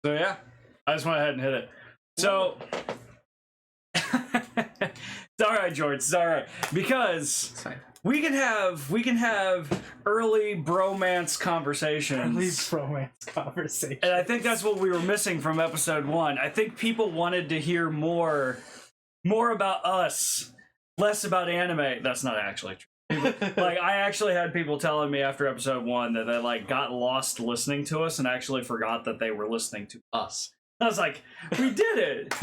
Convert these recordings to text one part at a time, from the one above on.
So yeah, I just went ahead and hit it. So it's all right, George. It's all right because we can have early bromance conversations. Early bromance conversations. And I think that's what we were missing from episode 1. I think people wanted to hear more about us, less about anime. That's not actually true. Like, I actually had people telling me after episode 1 that they like got lost listening to us and actually forgot that they were listening to us. I was like, we did it.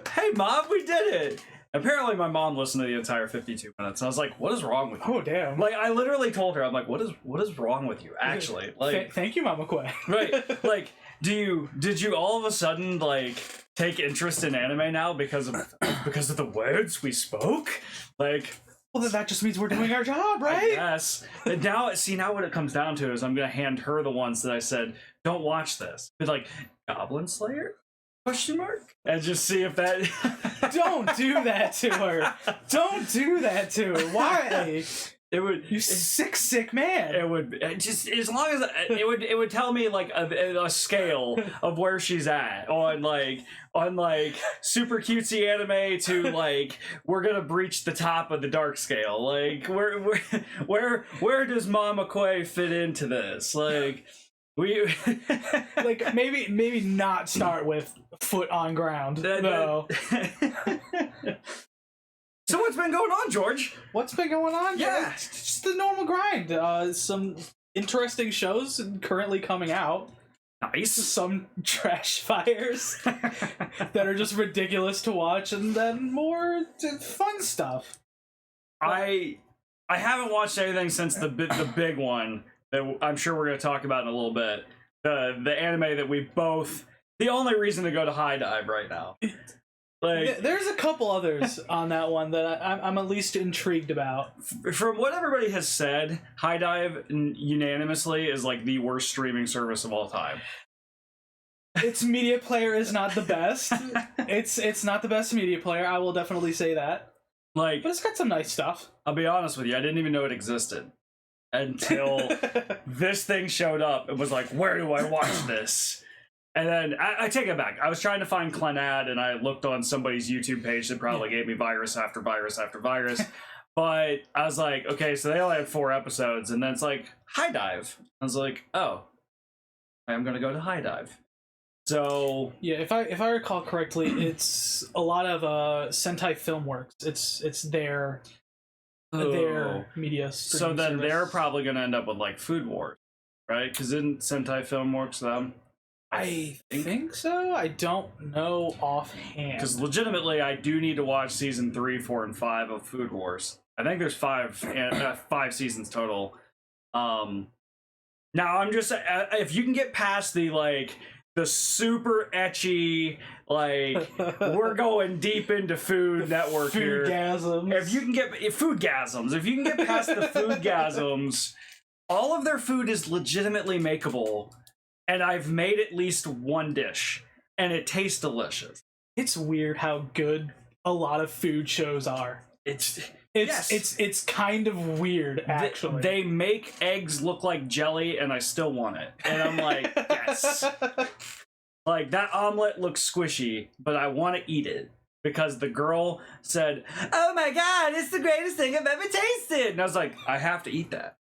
Hey mom, we did it. Apparently my mom listened to the entire 52 minutes. And I was like, what is wrong with you? Oh damn. Like, I literally told her, I'm like, what is wrong with you actually? Like, thank you, Mama Quay. Right. Like, did you all of a sudden like take interest in anime now because of the words we spoke? Like, well, then that just means we're doing our job, right? Yes. Now what it comes down to is I'm gonna hand her the ones that I said don't watch this. But like, Goblin Slayer? Question mark? And just see if that. Don't do that to her. Don't do that to her. Why? It would. You sick man. It would just, as long as it would tell me like a scale of where she's at on like super cutesy anime to like we're gonna breach the top of the dark scale. Like where does Mama Quay fit into this? Like we like maybe not start with foot on ground. No. So what's been going on, George? What's been going on? Yeah. Just the normal grind. Some interesting shows currently coming out. Nice. Some trash fires that are just ridiculous to watch, and then more fun stuff. I haven't watched anything since the big one that I'm sure we're going to talk about in a little bit. The anime that we both... The only reason to go to High Dive right now. Like, there's a couple others on that one that I'm at least intrigued about. From what everybody has said, High Dive unanimously is like the worst streaming service of all time. Its media player is not the best. It's not the best media player. I will definitely say that. Like, but it's got some nice stuff. I'll be honest with you, I didn't even know it existed until this thing showed up and was like, where do I watch this? And then I take it back. I was trying to find Clannad, and I looked on somebody's YouTube page that probably gave me virus after virus after virus. But I was like, okay, so they only had 4 episodes, and then it's like High Dive. I was like, oh, I'm gonna go to High Dive. So yeah, if I recall correctly, it's a lot of Sentai Filmworks. It's their media. So then service. they're probably gonna end up with like Food Wars, right? Because isn't Sentai Filmworks them? I think so. I don't know offhand. Because legitimately, I do need to watch season 3, 4, and 5 of Food Wars. I think there's 5 seasons total. Now I'm just if you can get past the super etchy we're going deep into Food Network here. Foodgasms. If you can get foodgasms, if you can get past the foodgasms, all of their food is legitimately makeable. And I've made at least one dish, and it tastes delicious. It's weird how good a lot of food shows are. It's kind of weird, actually. They make eggs look like jelly, and I still want it. And I'm like, yes. Like, that omelet looks squishy, but I want to eat it. Because the girl said, oh my god, it's the greatest thing I've ever tasted! And I was like, I have to eat that.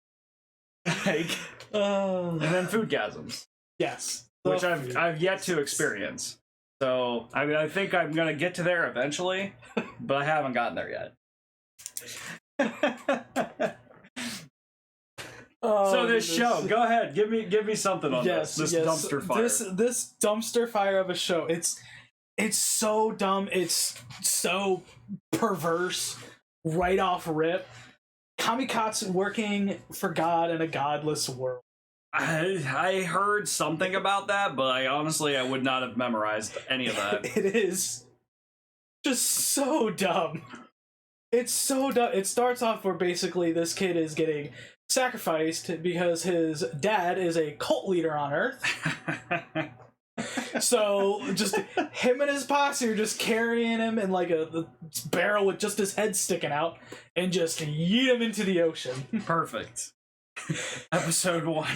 And then foodgasms. Yes. Which I've yet to experience. So, I think I'm going to get to there eventually, but I haven't gotten there yet. So this show, go ahead, give me something on this dumpster fire. This dumpster fire of a show. It's so dumb, it's so perverse right off rip. Kamikatsu working for God in a godless world. I heard something about that, but I would not have memorized any of that. It is just so dumb. It's so dumb. It starts off where basically this kid is getting sacrificed because his dad is a cult leader on Earth. So just him and his posse are just carrying him in like a barrel with just his head sticking out and just yeet him into the ocean. Perfect. Episode 1.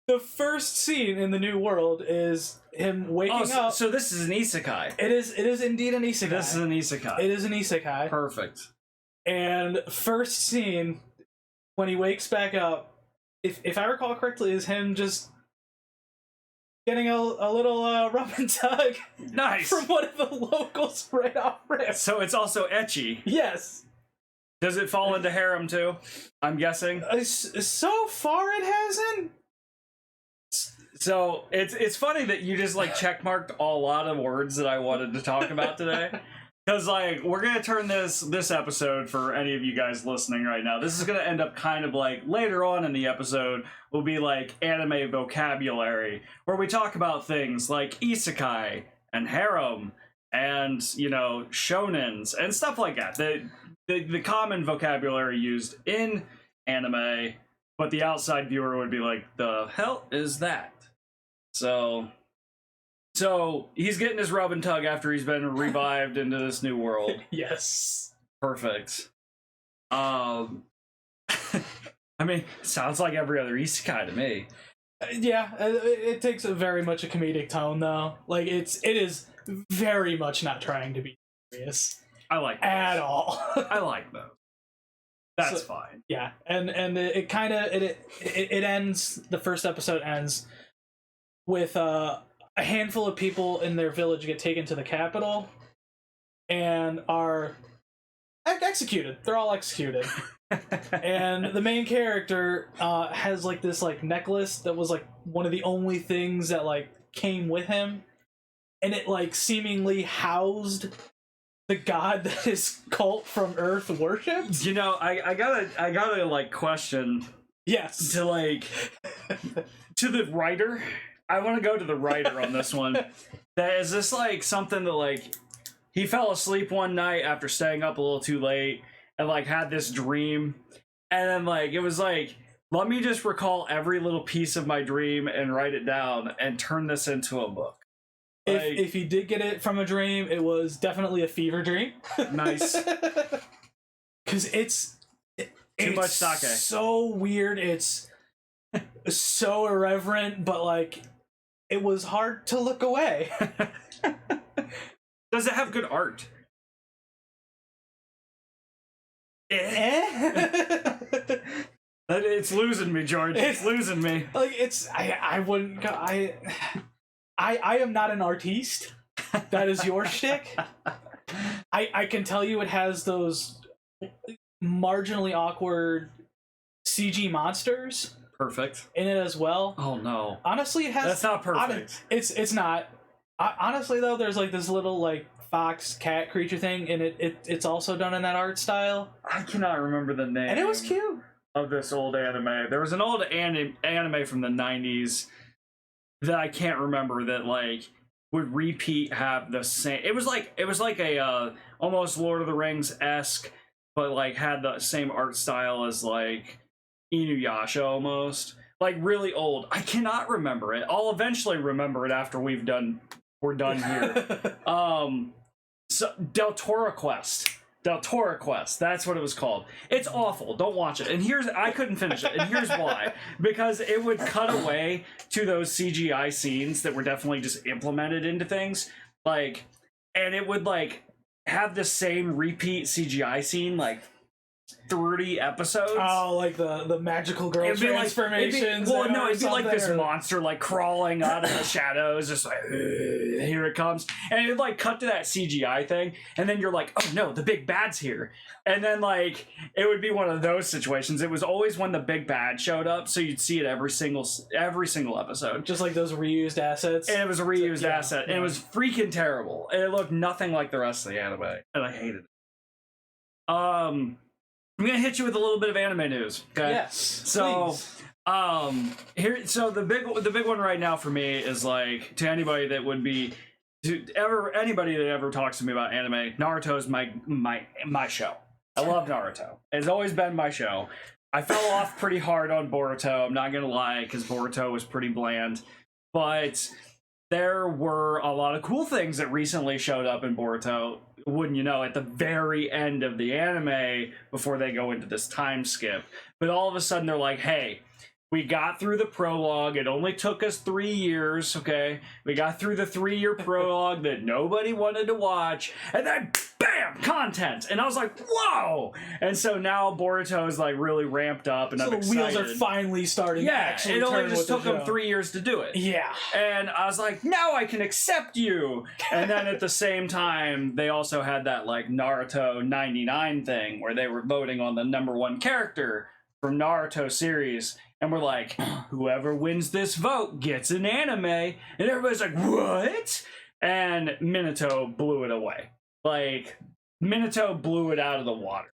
The first scene in the new world is him waking up. So this is an isekai. It is indeed an isekai. This is an isekai. It is an isekai. Perfect. And first scene, when he wakes back up, if I recall correctly, is him just getting a little rub and tug. Nice. From one of the locals right off rip. So it's also ecchi. Yes. Does it fall into harem too? I'm guessing. So far, it hasn't. So it's funny that you just like checkmarked a lot of words that I wanted to talk about today. Because like we're gonna turn this episode, for any of you guys listening right now, this is gonna end up kind of like later on in the episode will be like anime vocabulary, where we talk about things like isekai and harem and, you know, shonens and stuff like that. The common vocabulary used in anime, but the outside viewer would be like, the hell is that? So he's getting his rub and tug after he's been revived into this new world. Yes. Perfect. I mean, sounds like every other isekai to me. Yeah, it takes very much a comedic tone though. Like it is very much not trying to be serious. I like those. At all. I like those. That's fine. Yeah, and it kind of it ends. The first episode ends with a handful of people in their village get taken to the capital and are executed. They're all executed. And the main character has like this like necklace that was like one of the only things that like came with him, and it like seemingly housed the god that his cult from Earth worships. You know, I gotta like question. Yes. To like to the writer. I want to go to the writer on this one. That is this like something that like he fell asleep one night after staying up a little too late and like had this dream, and then like it was like, let me just recall every little piece of my dream and write it down and turn this into a book. Like, if he did get it from a dream, it was definitely a fever dream. Nice. Because it's too much sake. So weird. It's so irreverent, but like it was hard to look away. Does it have good art? It's losing me, George. It's losing me. Like I wouldn't go. I am not an artiste. That is your shtick. I can tell you it has those marginally awkward CG monsters. Perfect. In it as well. Oh no. Honestly, it has. That's not perfect. It's not. Honestly though, there's like this little like fox cat creature thing, and it's also done in that art style. I cannot remember the name. And it was cute. Of this old anime. There was an old anime from the 90s that I can't remember that like would repeat have the same. It was like a almost Lord of the Rings-esque, but like had the same art style as like Inuyasha almost. Like really old. I cannot remember it. I'll eventually remember it after we're done here. So Del Toro Quest, that's what it was called. It's awful. Don't watch it. And I couldn't finish it. And here's why. Because it would cut away to those CGI scenes that were definitely just implemented into things. Like, and it would like have the same repeat CGI scene like 30 episodes. Oh, like the magical girl transformations. It'd be like this monster like crawling out of the shadows, just like here it comes, and it'd like cut to that CGI thing, and then you're like, oh no, the big bad's here, and then like it would be one of those situations. It was always when the big bad showed up, so you'd see it every single episode, just like those reused assets. And it was a reused asset, and it was freaking terrible, and it looked nothing like the rest of the anime, and I hated it. I'm gonna hit you with a little bit of anime news. Okay. Yes. So, please. So the big one right now for me is like to anybody that would be, anybody that ever talks to me about anime. Naruto's my show. I love Naruto. It's always been my show. I fell off pretty hard on Boruto. I'm not gonna lie, because Boruto was pretty bland, but there were a lot of cool things that recently showed up in Boruto. Wouldn't you know, at the very end of the anime before they go into this time skip. But all of a sudden they're like, hey, We got through the prologue. It only took us 3 years, okay? We got through the 3-year prologue that nobody wanted to watch, and then bam, content. And I was like, whoa! And so now Boruto is like really ramped up, and So I'm the excited. wheels are finally starting to actually it only turn just with the took them show. 3 years to do it. Yeah. And I was like, now I can accept you. And then at the same time, they also had that like Naruto 99 thing where they were voting on the #1 character from Naruto series. And we're like, whoever wins this vote gets an anime. And everybody's like, what? And Minato blew it away. Like, Minato blew it out of the water.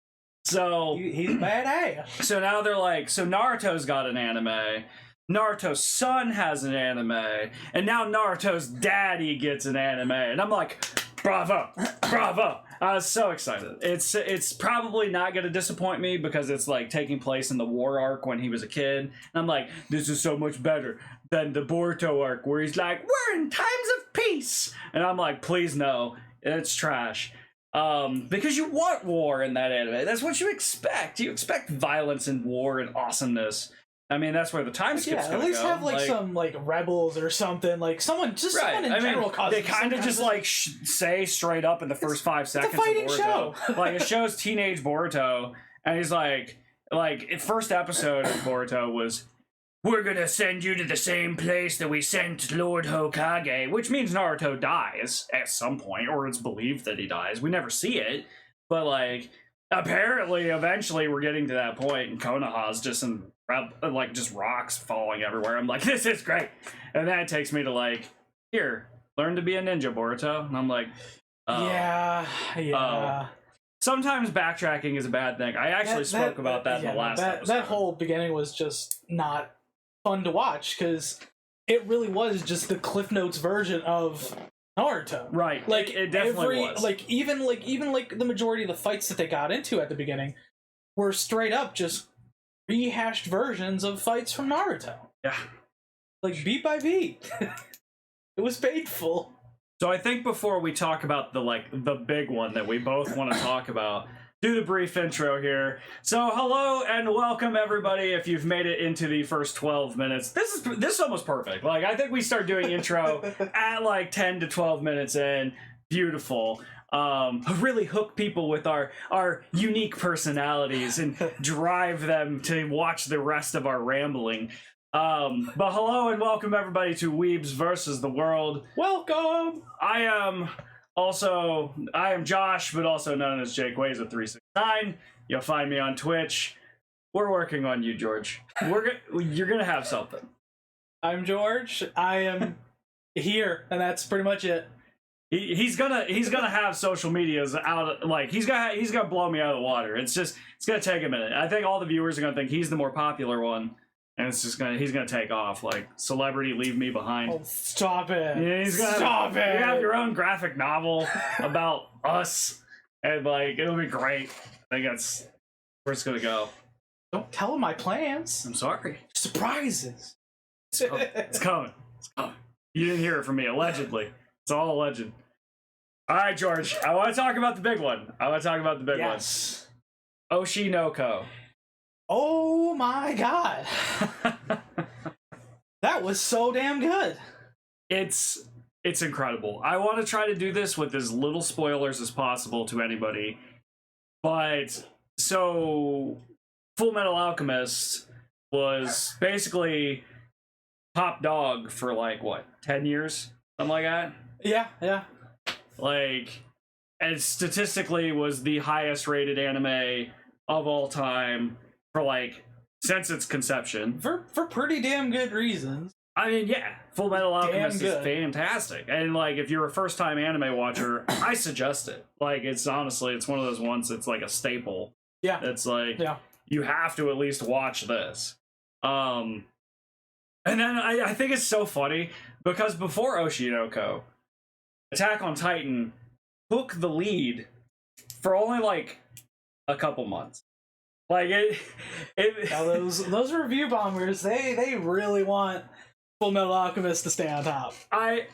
So He's badass. so now they're like, so Naruto's got an anime, Naruto's son has an anime, and now Naruto's daddy gets an anime. And I'm like, bravo, bravo. I was so excited. It's probably not going to disappoint me because it's like taking place in the war arc when he was a kid. And I'm like, this is so much better than the Boruto arc where he's like, we're in times of peace. And I'm like, please no, it's trash. Because you want war in that anime. That's what you expect. You expect violence and war and awesomeness. I mean, that's where the time skip's At least go. have like some like rebels or something, like someone someone in general. They kind of just like say straight up in the first 5 seconds. It's a fighting of Boruto. show. Like it shows teenage Boruto, and he's like first episode of Boruto was, we're gonna send you to the same place that we sent Lord Hokage, which means Naruto dies at some point, or it's believed that he dies. We never see it, but like apparently eventually we're getting to that point, and Konoha's just in like just rocks falling everywhere. I'm like, this is great. And then it takes me to like, here, learn to be a ninja, Boruto. And I'm like, yeah. Sometimes backtracking is a bad thing. I actually spoke about that in the last episode. That whole beginning was just not fun to watch because it really was just the Cliff Notes version of Naruto. Right. Like it definitely was. Like even the majority of the fights that they got into at the beginning were straight up just rehashed versions of fights from Naruto. Yeah. Like beat by beat. It was painful. So I think before we talk about the big one that we both want to talk about, do the brief intro here. So hello and welcome everybody. If you've made it into the first 12 minutes, this is almost perfect. Like I think we start doing intro at like 10 to 12 minutes in. Beautiful. Really hook people with our unique personalities and drive them to watch the rest of our rambling. But hello and welcome everybody to Weebs versus the World. Welcome! I am Josh, but also known as Jake Ways of 369. You'll find me on Twitch. We're working on you, George. You're gonna have something. I'm George. I am here, and that's pretty much it. He's gonna have social medias out. Like he's gonna blow me out of the water. It's gonna take a minute. I think all the viewers are gonna think he's the more popular one. And he's gonna take off like celebrity leave me behind. Oh, stop it! Yeah, Stop it! You have your own graphic novel about us, and like it'll be great. I think that's where it's gonna go. Don't tell him my plans. I'm sorry. Surprises. It's coming. It's coming. You didn't hear it from me. Allegedly, it's all alleged. All right, George. I want to talk about the big one. Yes. Oshinoko. Oh my god. That was so damn good. It's incredible. I want to try to do this with as little spoilers as possible to anybody. But so Full Metal Alchemist was basically top dog for like what, 10 years? Something like that? Yeah. Like, and statistically was the highest rated anime of all time for like since its conception. For pretty damn good reasons. I mean, yeah, Full Metal Alchemist is fantastic. And like if you're a first time anime watcher, I suggest it. Like it's one of those ones that's like a staple. Yeah. It's like you have to at least watch this. And then I think it's so funny because before Oshinoko, Attack on Titan took the lead for only like a couple months. Like now those review bombers, they really want Full Metal Alchemist to stay on top. It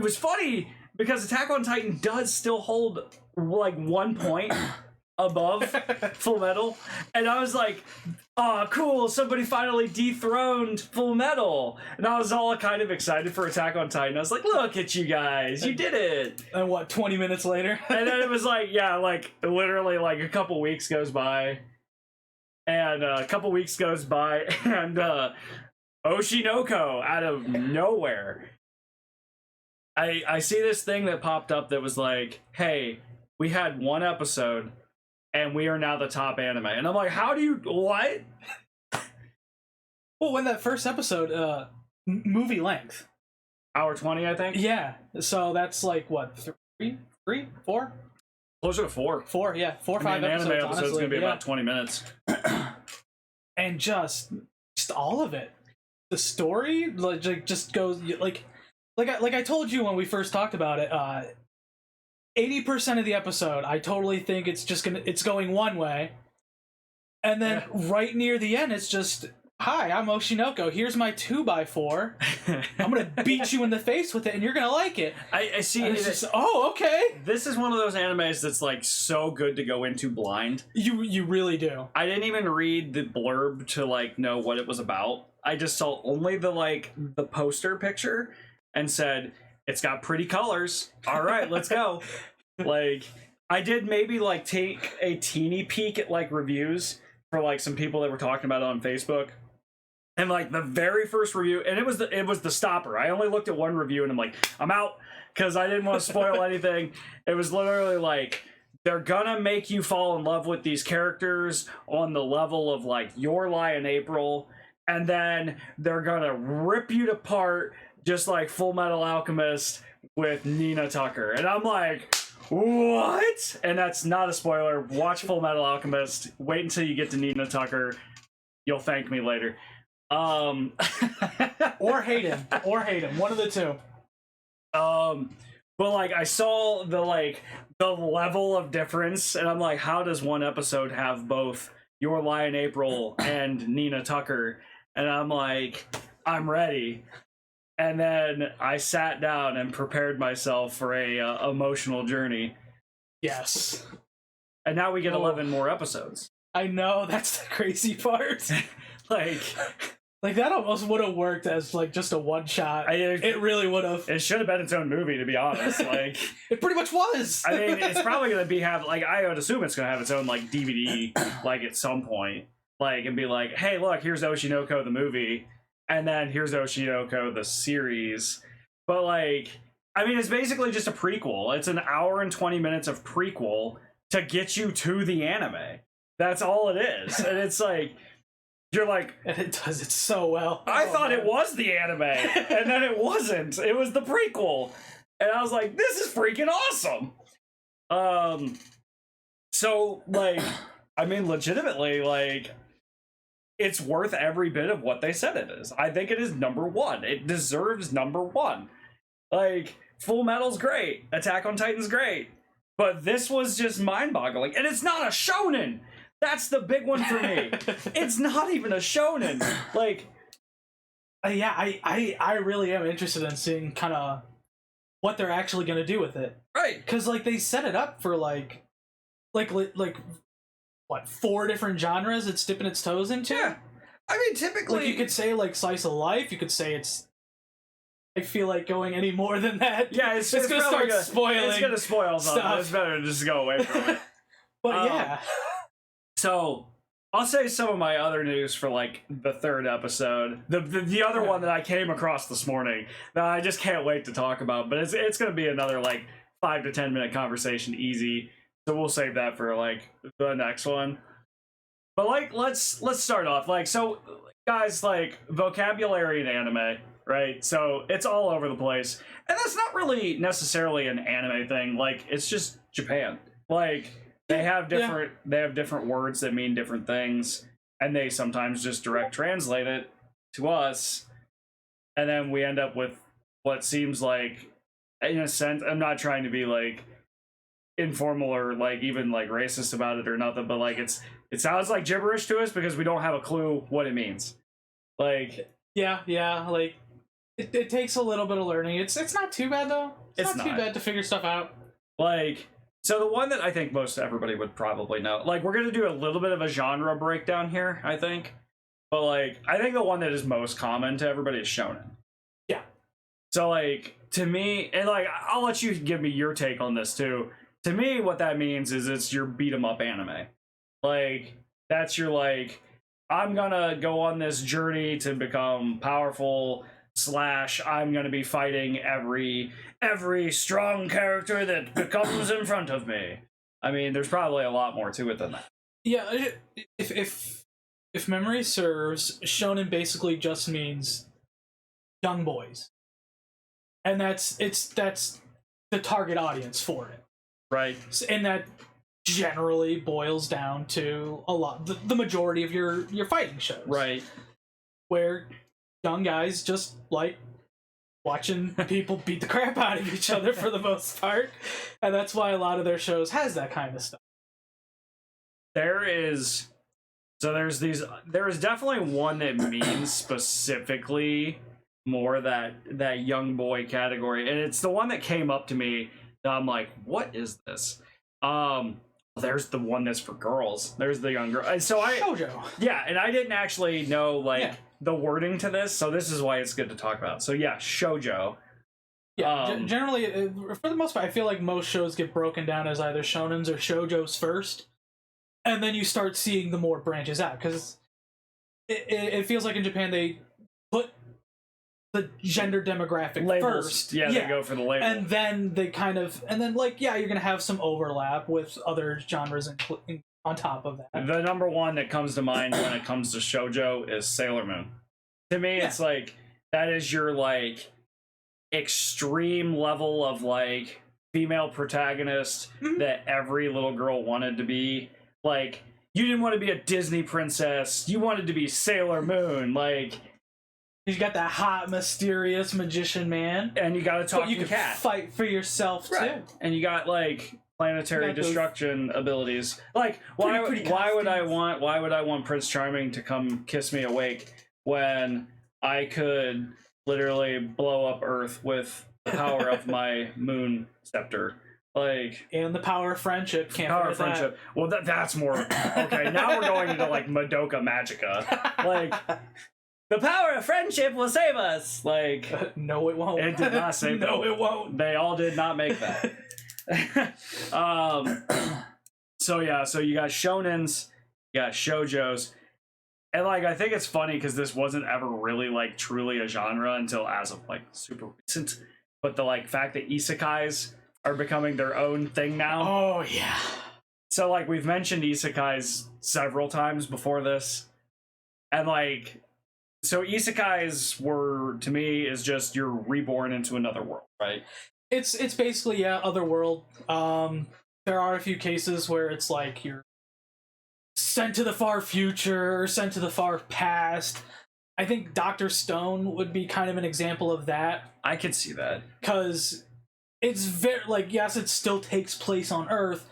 was funny because Attack on Titan does still hold like 1 point above Full Metal, and I was like, oh, cool, somebody finally dethroned Full Metal. And I was all kind of excited for Attack on Titan. I was like, look at you guys, you did it. And what, 20 minutes later? And then it was like, yeah, like literally like a couple weeks goes by. And and Oshinoko out of nowhere. I see this thing that popped up that was like, hey, we had one episode and we are now the top anime. And I'm like, how do you, what? Well, when that first episode, movie length. Hour 20, I think? Yeah. So that's like, what, three, four? Closer to 4. 4, yeah. 4 or 5 an episodes, anime episode's honestly. going to be Yeah. about 20 minutes. And just all of it. The story, like just goes, like I told you when we first talked about it, 80% of the episode, I totally think it's going one way. And then right near the end, it's just, hi, I'm Oshinoko. Here's my 2x4. I'm going to beat you in the face with it, and you're going to like it. I see. It's just, oh, okay. This is one of those animes that's like so good to go into blind. You really do. I didn't even read the blurb to like know what it was about. I just saw only the poster picture and said, it's got pretty colors. All right, let's go. Like, I did maybe like take a teeny peek at like reviews for like some people that were talking about it on Facebook. And like the very first review, and it was the stopper. I only looked at one review and I'm like, I'm out, because I didn't want to spoil anything. It was literally like, they're gonna make you fall in love with these characters on the level of like Your Lie in April, and then they're gonna rip you apart just like Full Metal Alchemist with Nina Tucker. And I'm like, what? And that's not a spoiler. Watch Full Metal Alchemist. Wait until you get to Nina Tucker. You'll thank me later. Or hate him. One of the two. But like I saw the level of difference, and I'm like, how does one episode have both Your Lie in April and Nina Tucker? And I'm like, I'm ready. And then I sat down and prepared myself for a emotional journey. Yes. And now we get 11 more episodes. I know, that's the crazy part. Like that almost would have worked as like just a one shot. It really would have. It should have been its own movie, to be honest. Like it pretty much was. I mean, it's probably gonna I would assume it's gonna have its own like DVD like at some point. Like and be like, hey, look, here's Oshinoko the movie, and then here's Oshinoko the series. But like, I mean, it's basically just a prequel. It's an hour and 20 minutes of prequel to get you to the anime. That's all it is. And it's like, you're like, and it does it so well. I thought it was the anime, and then it wasn't. It was the prequel. And I was like, this is freaking awesome. So like, I mean, legitimately, like, it's worth every bit of what they said it is. I think it is number one. It deserves number one. Like, Full Metal's great. Attack on Titan's great. But this was just mind-boggling. And it's not a shounen! That's the big one for me. It's not even a shounen. Like, yeah, I really am interested in seeing kind of what they're actually going to do with it. Right. Because, like, they set it up for, like, what, 4 different genres it's dipping its toes into? Yeah. I mean, typically... Like, you could say, like, slice of life. You could say it's... I feel like going any more than that. Yeah, it's gonna start spoiling. It's gonna spoil something. Stuff. It's better to just go away from it. But yeah. So, I'll say some of my other news for, like, the third episode. The other one that I came across this morning that I just can't wait to talk about. But it's going to be another, like, 5 to 10 minute conversation easy. So we'll save that for, like, the next one. But, like, let's start off. Like, so, guys, like, vocabulary in anime, right? So, it's all over the place. And that's not really necessarily an anime thing. Like, it's just Japan. Like... They have different words that mean different things, and they sometimes just direct translate it to us, and then we end up with what seems like, in a sense, I'm not trying to be like informal or like even like racist about it or nothing, but like it sounds like gibberish to us because we don't have a clue what it means. Like yeah, like it takes a little bit of learning. It's not too bad though. It's not too bad to figure stuff out. Like So the one that I think most everybody would probably know, like we're gonna do a little bit of a genre breakdown here, I think, but like I think the one that is most common to everybody is shonen. Yeah. So like to me, and like I'll let you give me your take on this too. To me, what that means is it's your beat 'em up anime. Like that's your like I'm gonna go on this journey to become powerful. / I'm gonna be fighting every strong character that becomes in front of me. I mean, there's probably a lot more to it than that. Yeah, if memory serves, shonen basically just means young boys, and that's the target audience for it, right? And that generally boils down to a lot the majority of your fighting shows, right? Where young guys just like watching people beat the crap out of each other for the most part, and that's why a lot of their shows has that kind of stuff. There is definitely one that means specifically more that young boy category, and it's the one that came up to me that I'm like, what is this? There's the one that's for girls. There's the young girl. So shoujo. Yeah, and I didn't actually know the wording to this, so this is why it's good to talk about. So yeah, shoujo. Yeah, generally, for the most part, I feel like most shows get broken down as either shonens or shoujos first, and then you start seeing the more branches out, because it feels like in Japan they put the gender demographic labels first. Yeah, they go for the label. And then they you're going to have some overlap with other genres on top of that. The number one that comes to mind when it comes to shoujo is Sailor Moon. To me, it's like, that is your, like, extreme level of, like, female protagonist that every little girl wanted to be. Like, you didn't want to be a Disney princess. You wanted to be Sailor Moon. Like, you got that hot, mysterious magician man, and you got a talking cat. You can fight for yourself too, and you got like planetary destruction abilities. Like, why would I want Prince Charming to come kiss me awake when I could literally blow up Earth with the power of my moon scepter? Like, and the power of friendship. Power of friendship. Well, that's more okay. Now we're going into like Madoka Magica. Like, the power of friendship will save us. Like, no, it won't. It did not save them. No, it won't. They all did not make that. So you got shonens, you got shoujos, and like I think it's funny because this wasn't ever really like truly a genre until as of like super recent. But the like fact that isekais are becoming their own thing now. Oh yeah. So like we've mentioned isekais several times before this, and like. So isekais were, to me, is just you're reborn into another world, right? It's basically other world. There are a few cases where it's like you're sent to the far future or sent to the far past. I think Dr. Stone would be kind of an example of that. I could see that. Because it's very, like, yes, it still takes place on Earth,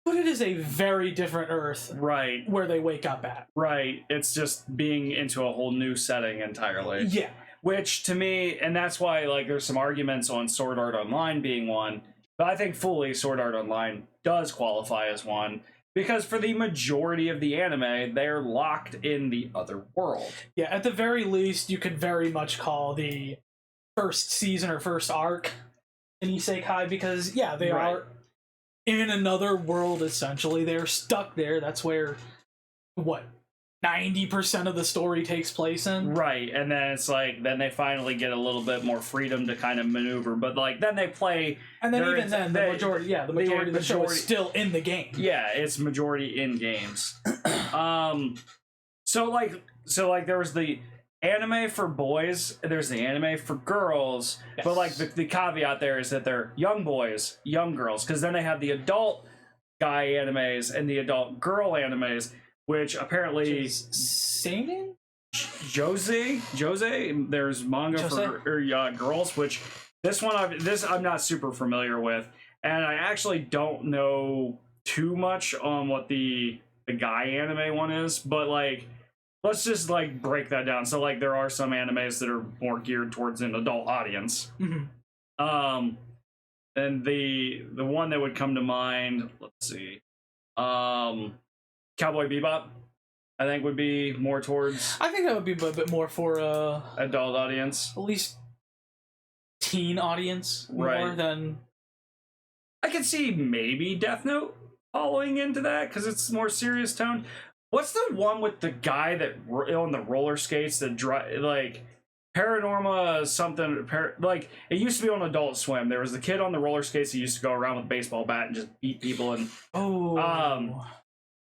but it is a very different Earth, right? Where they wake up at, right? It's just being into a whole new setting entirely. Yeah, which to me, and that's why like there's some arguments on Sword Art Online being one, but I think fully Sword Art Online does qualify as one because for the majority of the anime, they're locked in the other world. Yeah, at the very least, you could very much call the first season or first arc an isekai because they are in another world, essentially. They're stuck there. That's where, 90% of the story takes place in? Right, and then it's like, then they finally get a little bit more freedom to kind of maneuver, but like, then they play... And then even then, the majority of the show is still in the game. Yeah, it's majority in games. So there was the anime for boys, there's the anime for girls, but like the caveat there is that they're young boys, young girls, because then they have the adult guy animes and the adult girl animes, which apparently seinen, jose. There's manga for girls, which I'm not super familiar with, and I actually don't know too much on what the guy anime one is, but like. Let's just, like, break that down. So, like, there are some animes that are more geared towards an adult audience. Mm-hmm. And the one that would come to mind, let's see, Cowboy Bebop, I think would be more towards. I think that would be a bit more for adult audience, at least teen audience, more than. I could see maybe Death Note following into that because it's more serious tone. What's the one with the guy that on the roller skates that like Paranorma something? Like it used to be on Adult Swim. There was the kid on the roller skates who used to go around with a baseball bat and just beat people and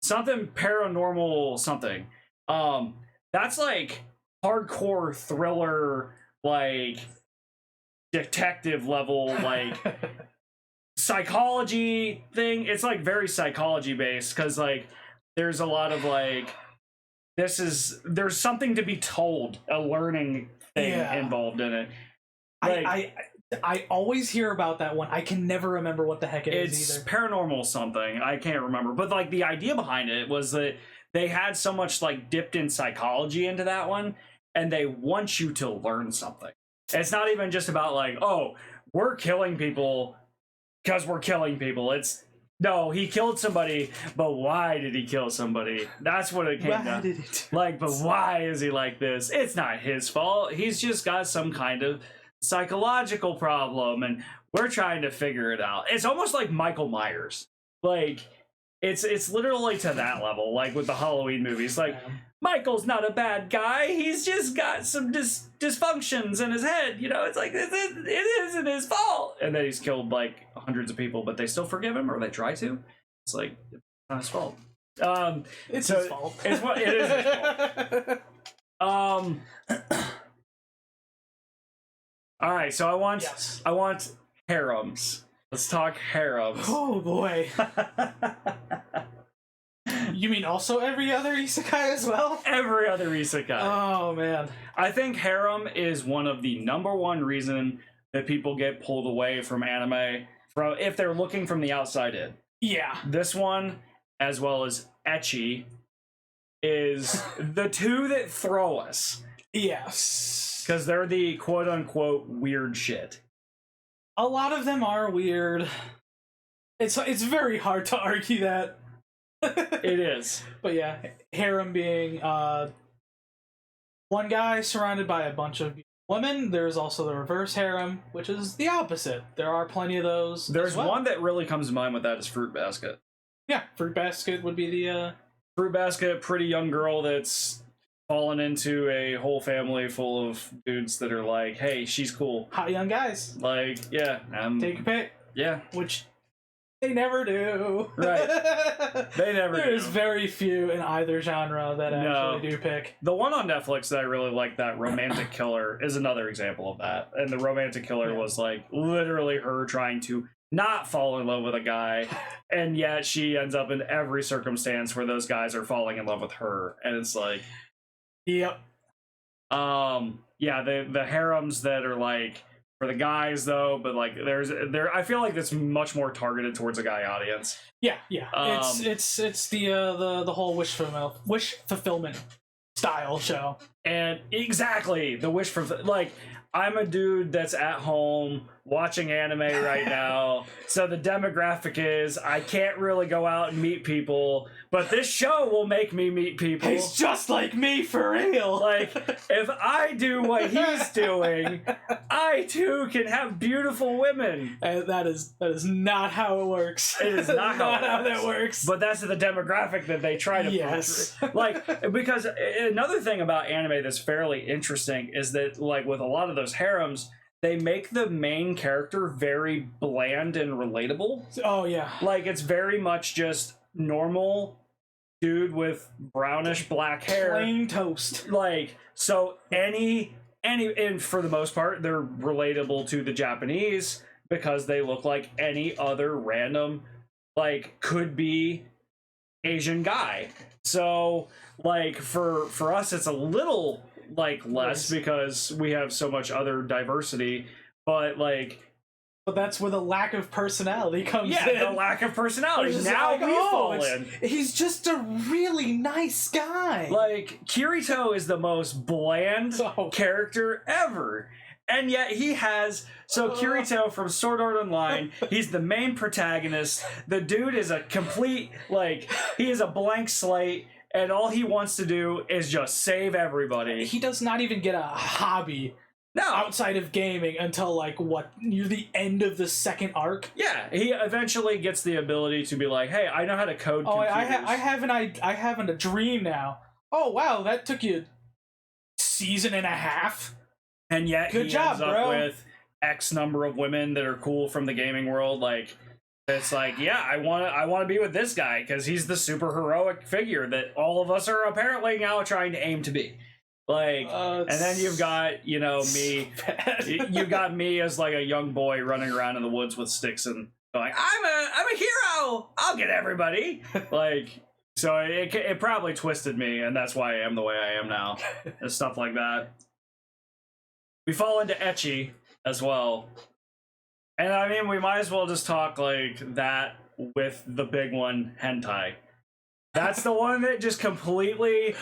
something paranormal something. That's like hardcore thriller, like detective level, like psychology thing. It's like very psychology based because like there's a lot of like there's something to be told, a learning thing involved in it. Like, I always hear about that one. I can never remember what the heck it is either. It's paranormal something. I can't remember. But like the idea behind it was that they had so much like dipped in psychology into that one, and they want you to learn something. It's not even just about like, oh, we're killing people because we're killing people. It's no, he killed somebody, but why did he kill somebody? That's what it came down to. Like, but why is he like this? It's not his fault. He's just got some kind of psychological problem, and we're trying to figure it out. It's almost like Michael Myers. Like, it's literally to that level, like with the Halloween movies. Like, Michael's not a bad guy. He's just got some dysfunctions in his head. You know, it's like, it isn't his fault. And then he's killed, like, hundreds of people, but they still forgive him, or they try to. It's like, it's not his fault. It's his fault. It is his fault. All right, so I want harems. Let's talk harems. Oh, boy. You mean also every other isekai as well? Every other isekai. Oh, man. I think harem is one of the number one reason that people get pulled away from anime if they're looking from the outside in. Yeah. This one, as well as ecchi, is the two that throw us. Yes. Because they're the quote-unquote weird shit. A lot of them are weird. It's very hard to argue that. It is. But yeah, harem being one guy surrounded by a bunch of women. There's also the reverse harem, which is the opposite. There are plenty of those. There's one that really comes to mind with that is Fruit Basket. Yeah, Fruit Basket would be the... Fruit Basket, pretty young girl that's fallen into a whole family full of dudes that are like, hey, she's cool. Hot young guys. Like, yeah. Take a pick. Yeah. Which they never do. Right. They never do. There's very few in either genre that actually do pick. The one on Netflix that I really like, that Romantic Killer, is another example of that. And the Romantic Killer was like literally her trying to not fall in love with a guy, and yet she ends up in every circumstance where those guys are falling in love with her. And it's like... Yep. Yeah, the harems that are like for the guys though, but like I feel like it's much more targeted towards a guy audience. Yeah. It's the whole wish fulfillment style show. And exactly, the wish for like I'm a dude that's at home watching anime right now, so the demographic is I can't really go out and meet people, but this show will make me meet people. He's just like me for real. Like, if I do what he's doing, I too can have beautiful women. And that is not how it works. It is not how that works. But that's the demographic that they try to put. Like, because another thing about anime that's fairly interesting is that, like, with a lot of those harems, they make the main character very bland and relatable. Oh, yeah. Like, it's very much just normal dude with brownish black hair. Plain toast. Like, so any, and for the most part, they're relatable to the Japanese because they look like any other random, like, could be Asian guy. So, like, for us, it's a little... like less because we have so much other diversity, but that's where the lack of personality comes in. Yeah, the lack of personality. Now we fall in. He's just a really nice guy. Like, Kirito is the most bland character ever. And yet he has, so Kirito from Sword Art Online, he's the main protagonist. The dude is a complete, like, he is a blank slate, and all he wants to do is just save everybody. He does not even get a hobby outside of gaming until, like, near the end of the second arc. Yeah, he eventually gets the ability to be like, hey, I know how to code computers. I have a dream now. Oh, wow, that took you a season and a half? And yet Good he job, ends up bro. with X number of women that are cool from the gaming world. Like, it's like, yeah, I want to be with this guy because he's the super heroic figure that all of us are apparently now trying to aim to be. Like, and then you've got, you know, me. You got me as like a young boy running around in the woods with sticks and going, I'm a hero. I'll get everybody. Like, so it probably twisted me, and that's why I am the way I am now, and stuff like that. We fall into ecchi as well. And I mean, we might as well just talk like that with the big one, hentai. That's the one that just completely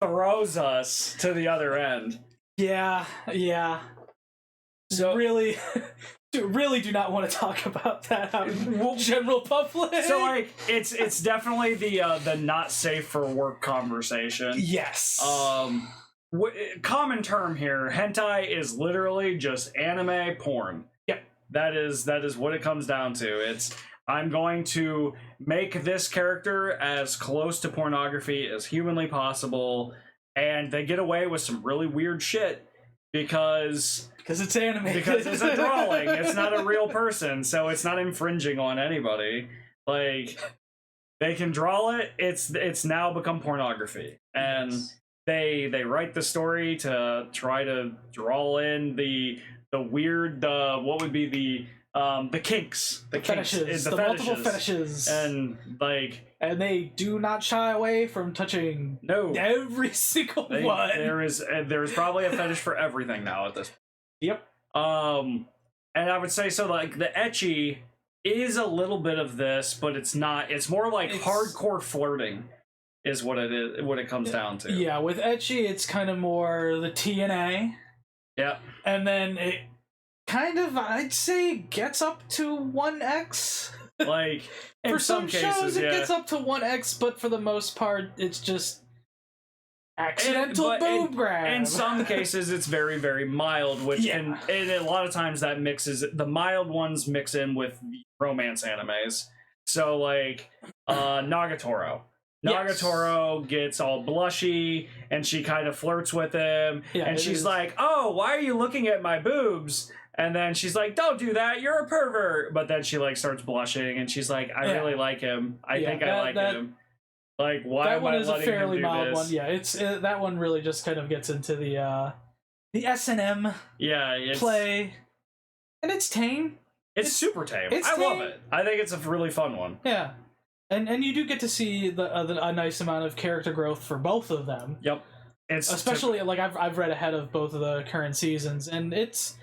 throws us to the other end. Yeah. So really do not want to talk about that out in general public. So like it's definitely the not safe for work conversation. Yes. Common term here, hentai is literally just anime porn. Yep. That is what it comes down to. It's I'm going to make this character as close to pornography as humanly possible, and they get away with some really weird shit because it's anime. Because it's a drawing. It's not a real person, so it's not infringing on anybody. Like, they can draw it, it's now become pornography. And they write the story to try to draw in the weird, what would be the kinks, the fetishes, the multiple fetishes, and like, and they do not shy away from touching every single one. There's probably a fetish for everything now at this point. Yep. And I would say so. Like the ecchi is a little bit of this, but it's not. It's more like hardcore flirting, is what it is. What it comes down to. Yeah, with ecchi, it's kind of more the TNA. Yeah. And then it kind of, I'd say, gets up to 1x. Like, for some shows, it gets up to 1x, but for the most part, it's just accidental boob grab. In some cases, it's very, very mild, which and a lot of times that mixes, the mild ones mix in with the romance animes. So, like, Nagatoro. Nagatoro gets all blushy, and she kind of flirts with him, and she's like, oh, why are you looking at my boobs? And then she's like, don't do that, you're a pervert. But then she like starts blushing, and she's like, I really like him. I think I like him. Like, why am I letting him do this? That one is a fairly mild one. Yeah, it's that one really just kind of gets into the S&M play. And it's tame. It's super tame. I love it. I think it's a really fun one. Yeah. And you do get to see a nice amount of character growth for both of them. Yep. Especially, like, I've read ahead of both of the current seasons, and it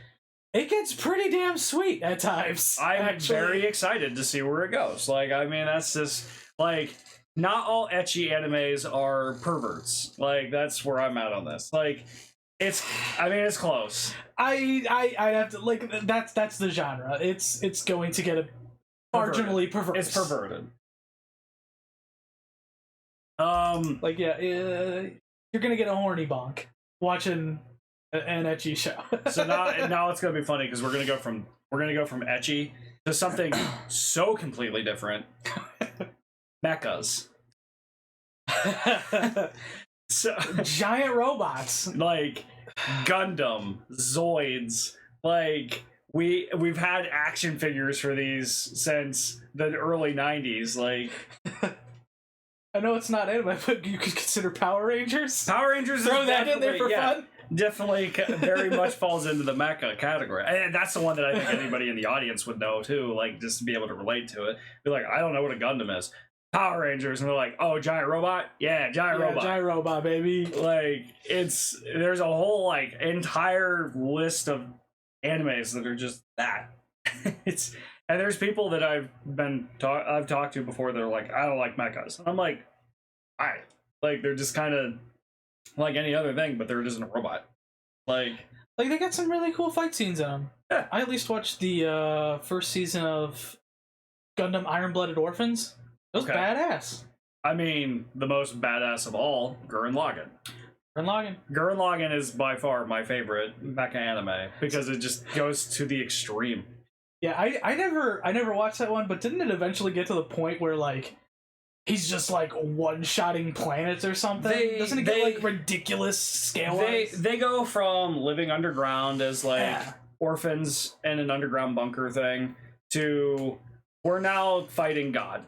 gets pretty damn sweet at times. I'm very excited to see where it goes. Like, I mean, that's just, like, not all ecchi animes are perverts. Like, that's where I'm at on this. Like, it's close. I have to, like, that's the genre. It's going to get a marginally perverse. It's perverted. Like, you're gonna get a horny bonk watching an ecchi show. So now it's gonna be funny because we're gonna go from ecchi to something so completely different. Mechas. So giant robots like Gundam, Zoids. Like we've had action figures for these since the early 90s. Like, I know it's not anime, but you could consider Power Rangers. Power Rangers, throw that in there for fun. Definitely, very much falls into the mecha category, and that's the one that I think anybody in the audience would know too. Like, just to be able to relate to it, be like, I don't know what a Gundam is. Power Rangers, and they're like, oh, giant robot, giant robot, baby. Like, there's a whole like entire list of animes that are just that. And there's people that I've talked to before that are like, I don't like mechas. And I'm like, alright. Like, they're just kind of like any other thing, but there isn't a robot. Like, Like, they got some really cool fight scenes in them. Yeah. I at least watched the first season of Gundam Iron-Blooded Orphans. It was badass. I mean, the most badass of all, Gurren Lagann. Gurren Lagann is by far my favorite mecha anime because it just goes to the extreme. Yeah, I never watched that one, but didn't it eventually get to the point where, like, he's just, like, one-shotting planets or something? Doesn't it get, like, ridiculous scale-wise? They go from living underground as, like, orphans in an underground bunker thing to we're now fighting God.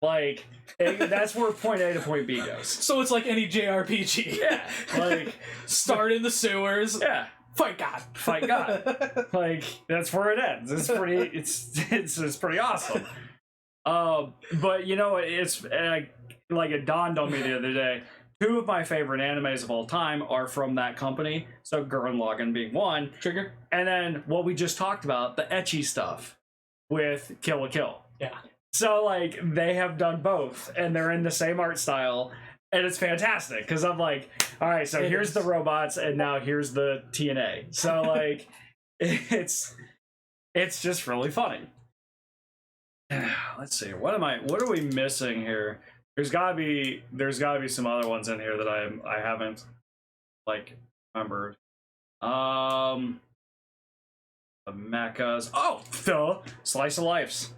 Like, that's where point A to point B goes. So it's like any JRPG. Yeah. Like, start in the sewers. Yeah. Fight God. Fight God. Like, that's where it ends. It's pretty, it's pretty awesome. But, you know, it's, like, it dawned on me the other day. 2 of my favorite animes of all time are from that company. So Gurren Lagann being one. Trigger. And then what we just talked about, the ecchi stuff with Kill la Kill. Yeah. So, like, they have done both, and they're in the same art style, and it's fantastic, because I'm like, all right, so here's the robots, and now here's the TNA. So, like, it's just really funny. Let's see, what are we missing here? There's gotta be some other ones in here that I haven't, like, remembered. The mechas. Oh, the Slice of Lifes.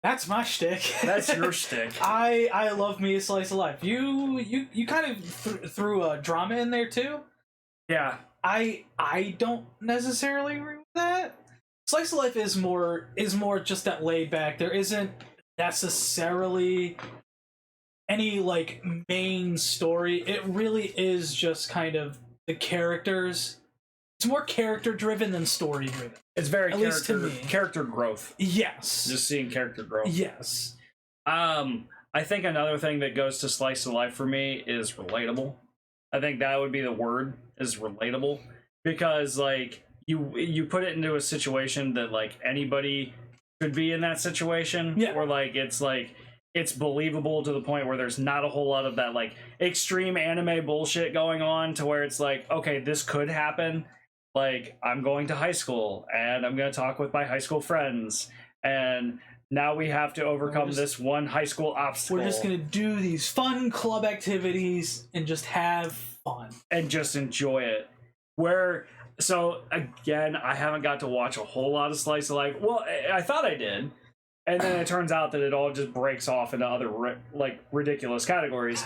That's my shtick. That's your shtick. I love me a slice of life. You kind of threw a drama in there too. Yeah. I don't necessarily agree with that. Slice of life is more just that laid back. There isn't necessarily any, like, main story. It really is just kind of the characters. It's more character driven than story driven. It's very at least to me. Character growth. Yes. Just seeing character growth. Yes. I think another thing that goes to slice of life for me is relatable. I think that would be the word, is relatable, because, like, you put it into a situation that, like, anybody could be in that situation. Yeah. Or, like, it's believable to the point where there's not a whole lot of that, like, extreme anime bullshit going on to where it's like, okay, this could happen. Like, I'm going to high school, and I'm going to talk with my high school friends, and now we have to overcome this one high school obstacle. We're just going to do these fun club activities and just have fun. And just enjoy it. So, again, I haven't got to watch a whole lot of Slice of Life. Well, I thought I did. And then it turns out that it all just breaks off into other, ridiculous categories.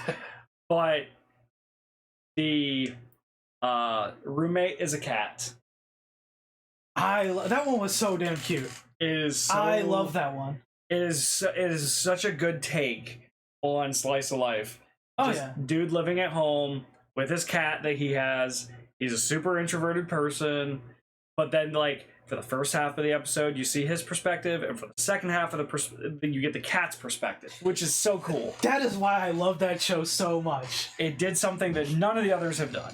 But the roommate is a cat. That one was so damn cute. I love that one. It is such a good take on Slice of Life. Oh, yeah. Dude living at home with his cat that he has. He's a super introverted person. But then, like, for the first half of the episode, you see his perspective. And for the second half of you get the cat's perspective, which is so cool. That is why I love that show so much. It did something that none of the others have done.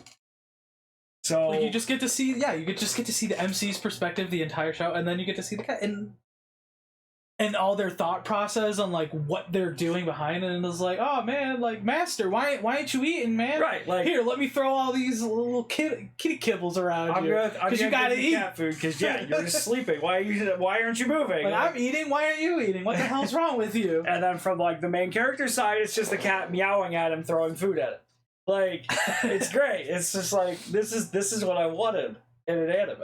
So, like, you just get to see, the MC's perspective the entire show, and then you get to see the cat and all their thought process on, like, what they're doing behind it, and it's like, oh man, like, master, why ain't you eating, man? Right, like, here, let me throw all these little kitty kibbles around you because you gotta eat cat food. Because you're just sleeping. Why aren't you moving? Like, I'm eating. Why aren't you eating? What the hell's wrong with you? And then from, like, the main character side, it's just the cat meowing at him, throwing food at him. Like, it's great. It's just like, this is what I wanted in an anime.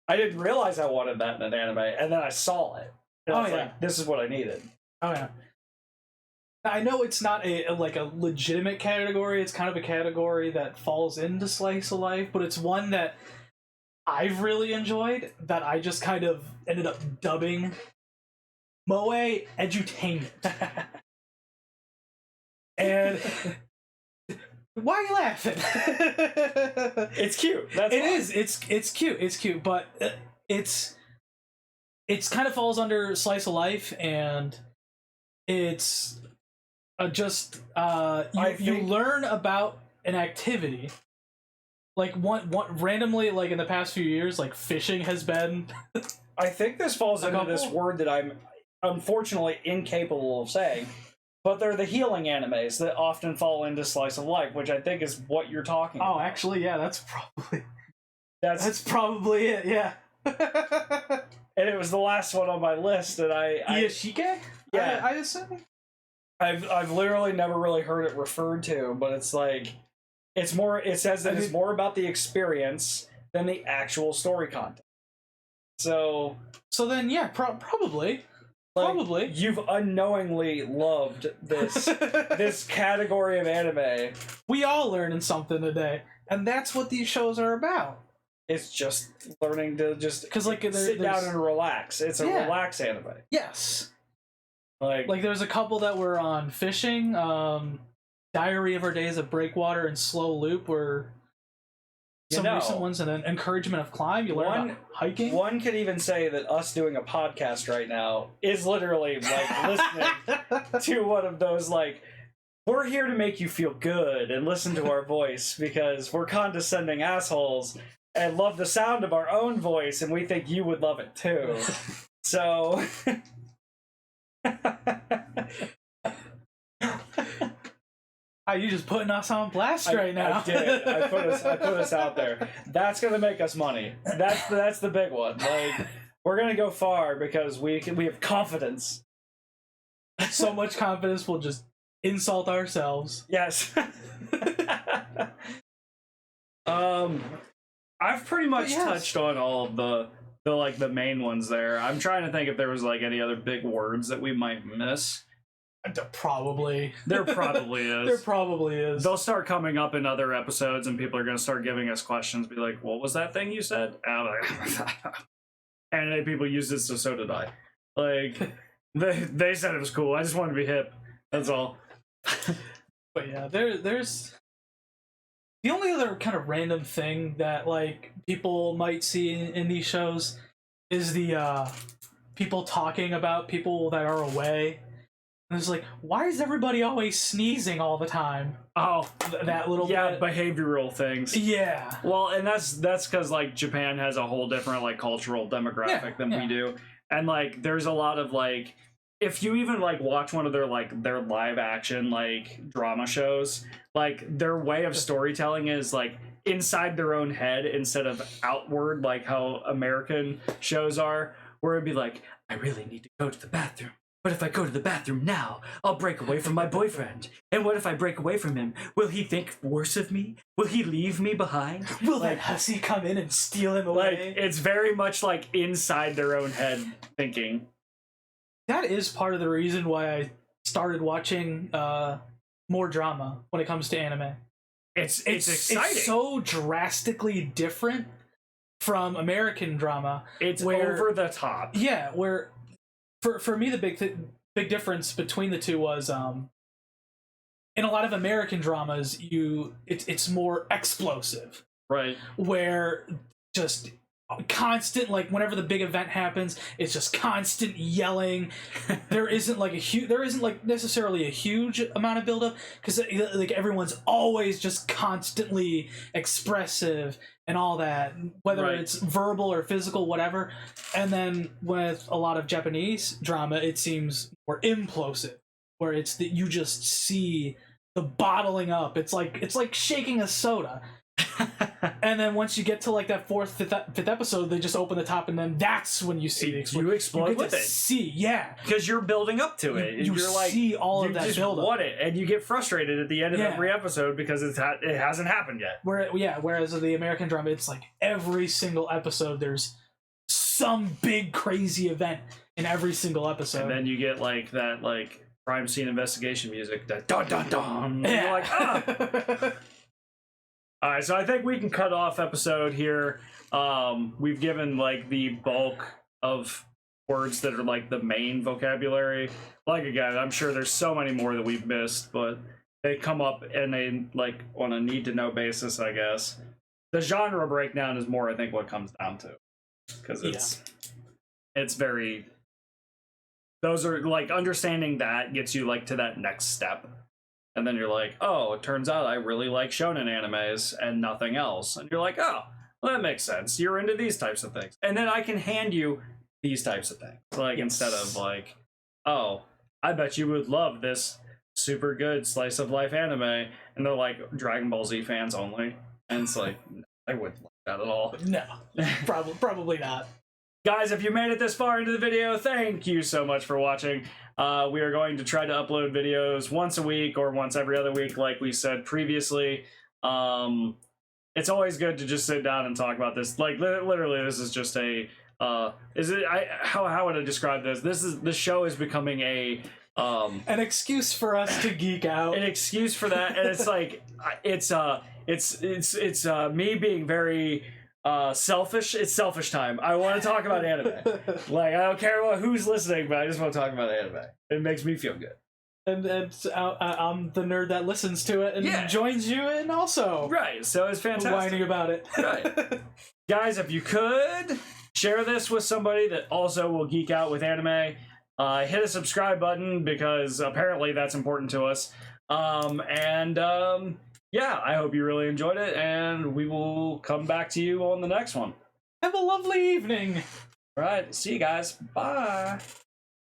I didn't realize I wanted that in an anime, and then I saw it. And I was like, this is what I needed. Oh, yeah. I know it's not a legitimate category. It's kind of a category that falls into Slice of Life, but it's one that I've really enjoyed, that I just kind of ended up dubbing Moe Edutainment. And why are you laughing? It's cute. That's it is. It's cute. It's cute, but it's kind of falls under Slice of Life, and it's just you learn about an activity. Like one randomly, like in the past few years, like fishing has been. I think this falls into this word that I'm unfortunately incapable of saying. But they're the healing animes that often fall into Slice of Life, which I think is what you're talking about. Oh, actually, yeah, that's probably... That's probably it. Yeah. And it was the last one on my list, and Iyashike? Yeah. I assume. I've literally never really heard it referred to, but it's like it's more. It says that it's more about the experience than the actual story content. So then, yeah, probably. Probably. You've unknowingly loved this category of anime. We all learning something today, and that's what these shows are about. It's just learning to just sit down and relax. It's a relax anime. Yes. Like there's a couple that were on fishing, Diary of Our Days of Breakwater and Slow Loop were some recent ones, and then Encouragement of Climb. You learn about hiking. One could even say that us doing a podcast right now is literally like listening to one of those, like, we're here to make you feel good and listen to our voice because we're condescending assholes and love the sound of our own voice, and we think you would love it too. So you just putting us on blast right now. I did. I put us out there. That's gonna make us money. That's the big one. Like, we're gonna go far because we have confidence. So much confidence we'll just insult ourselves. Yes. I've pretty much touched on all of the main ones there. I'm trying to think if there was like any other big words that we might miss. Probably. There probably is. There probably is. They'll start coming up in other episodes, and people are going to start giving us questions. Be like, "What was that thing you said?" And I'm like, anime people use this, so did I. Like, they said it was cool. I just wanted to be hip. That's all. But yeah, there's the only other kind of random thing that like people might see in these shows is the people talking about people that are away. And it's like, why is everybody always sneezing all the time? Oh, that little bit. Behavioral things. Yeah. Well, and that's because like Japan has a whole different like cultural demographic than we do, and like there's a lot of like, if you even like watch one of their live action like drama shows, like their way of storytelling is like inside their own head instead of outward, like how American shows are, where it'd be like, I really need to go to the bathroom. But if I go to the bathroom now, I'll break away from my boyfriend. And what if I break away from him? Will he think worse of me? Will he leave me behind? Will that hussy come in and steal him away? Like, it's very much like inside their own head thinking. That is part of the reason why I started watching more drama when it comes to anime. It's exciting. It's so drastically different from American drama. It's over the top. Yeah, where for me the big difference between the two was in a lot of American dramas it's more explosive. Right. Where just constant, like whenever the big event happens, it's just constant yelling. there isn't like necessarily a huge amount of buildup because like everyone's always just constantly expressive and all that, whether it's verbal or physical, whatever. And then with a lot of Japanese drama, it seems more implosive, where it's that you just see the bottling up. It's like shaking a soda. And then once you get to like that fifth episode, they just open the top, and then that's when you see the explosion. You explode with it. See, yeah, because you're building up to it. You're like, see all of that just build up. Want it, and you get frustrated at the end of every episode because it hasn't happened yet. Whereas the American drama, it's like every single episode there's some big crazy event in every single episode, and then you get like that like crime scene investigation music, that dun dun dun. And you're like, ah. All right, so I think we can cut off episode here. We've given like the bulk of words that are like the main vocabulary. Like again, I'm sure there's so many more that we've missed, but they come up and they like on a need to know basis, I guess. The genre breakdown is more, I think, what comes down to, because it's very. Those are like understanding that gets you like to that next step. And then you're like, oh, it turns out I really like shounen animes and nothing else. And you're like, oh, well, that makes sense. You're into these types of things. And then I can hand you these types of things. Like, instead of like, oh, I bet you would love this super good slice of life anime. And they're like, Dragon Ball Z fans only. And it's like, I would love that at all. No, probably not. Guys, if you made it this far into the video, thank you so much for watching. We are going to try to upload videos once a week or once every other week, like we said previously. It's always good to just sit down and talk about this. Like, literally, this is just a... how would I describe this? This show is becoming a... an excuse for us to geek out. An excuse for that, and it's like... It's me being very... selfish. It's selfish time. I want to talk about anime. Like, I don't care who's listening, but I just want to talk about anime. It makes me feel good. And I'm the nerd that listens to it and joins you in also. Right, so it's fantastic. Whining about it. Right. Guys, if you could, share this with somebody that also will geek out with anime. Hit a subscribe button, because apparently that's important to us. Yeah, I hope you really enjoyed it, and we will come back to you on the next one. Have a lovely evening. All right, see you guys. Bye.